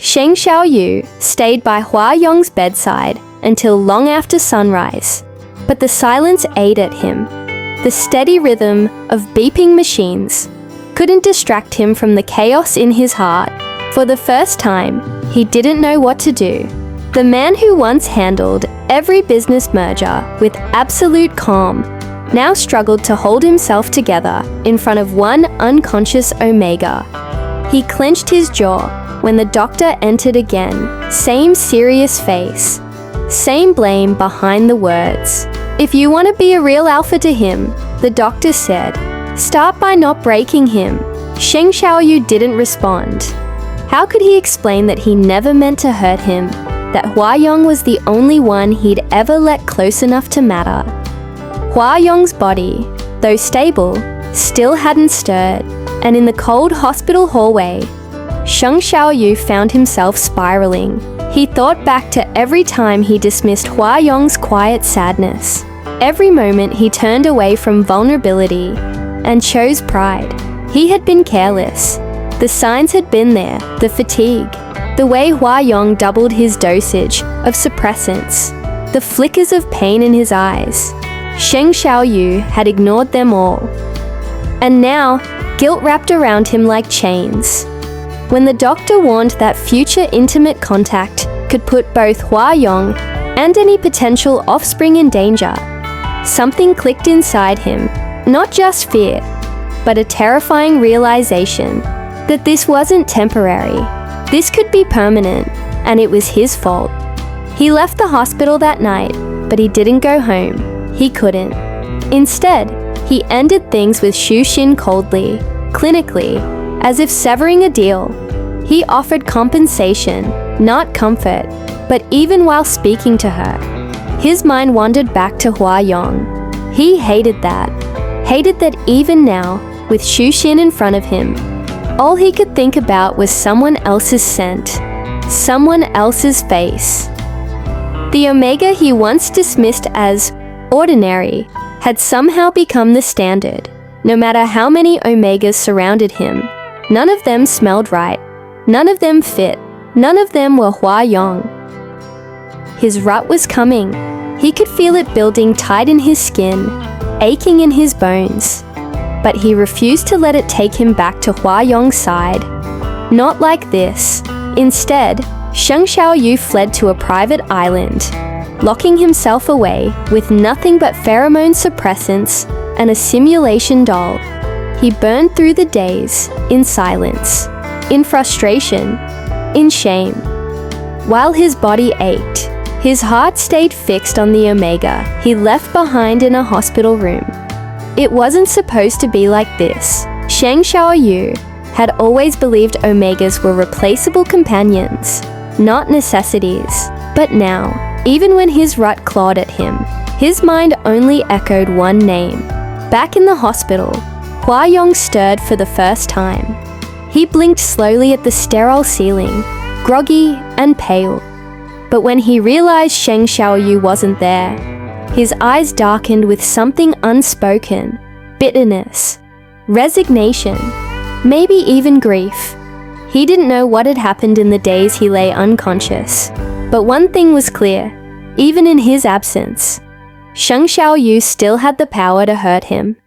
Sheng Shaoyou stayed by Hua Yong's bedside until long after sunrise, but the silence ate at him. The steady rhythm of beeping machines couldn't distract him from the chaos in his heart. For the first time, he didn't know what to do. The man who once handled every business merger with absolute calm now struggled to hold himself together in front of one unconscious Omega. He clenched his jaw when the doctor entered again. Same serious face, same blame behind the words. "If you want to be a real alpha to him," the doctor said, "start by not breaking him." Sheng Shaoyou didn't respond. How could he explain that he never meant to hurt him, that Hua Yong was the only one he'd ever let close enough to matter? Hua Yong's body, though stable, still hadn't stirred, and in the cold hospital hallway, Sheng Shaoyou found himself spiraling. He thought back to every time he dismissed Hua Yong's quiet sadness. Every moment he turned away from vulnerability and chose pride. He had been careless. The signs had been there, the fatigue, the way Hua Yong doubled his dosage of suppressants, the flickers of pain in his eyes. Sheng Shaoyou had ignored them all. And now, guilt wrapped around him like chains. When the doctor warned that future intimate contact could put both Hua Yong and any potential offspring in danger, something clicked inside him. Not just fear, but a terrifying realization that this wasn't temporary. This could be permanent, and it was his fault. He left the hospital that night, but he didn't go home. He couldn't. Instead, he ended things with Shu Xin coldly, clinically, as if severing a deal. He offered compensation, not comfort, but even while speaking to her, his mind wandered back to Hua Yong. He hated that even now, with Shu Xin in front of him, all he could think about was someone else's scent, someone else's face. The Omega he once dismissed as ordinary had somehow become the standard. No matter how many Omegas surrounded him, none of them smelled right, none of them fit, none of them were Hua Yong. His rut was coming. He could feel it building tight in his skin, aching in his bones. But he refused to let it take him back to Hua Yong's side. Not like this. Instead, Sheng Shaoyou fled to a private island, locking himself away with nothing but pheromone suppressants and a simulation doll. He burned through the days in silence, in frustration, in shame. While his body ached, his heart stayed fixed on the Omega he left behind in a hospital room. It wasn't supposed to be like this. Sheng Shaoyou had always believed Omegas were replaceable companions, not necessities. But now, even when his rut clawed at him, his mind only echoed one name. Back in the hospital, Hua Yong stirred for the first time. He blinked slowly at the sterile ceiling, groggy and pale. But when he realized Sheng Shaoyou wasn't there, his eyes darkened with something unspoken: bitterness, resignation, maybe even grief. He didn't know what had happened in the days he lay unconscious. But one thing was clear: even in his absence, Sheng Shaoyou still had the power to hurt him.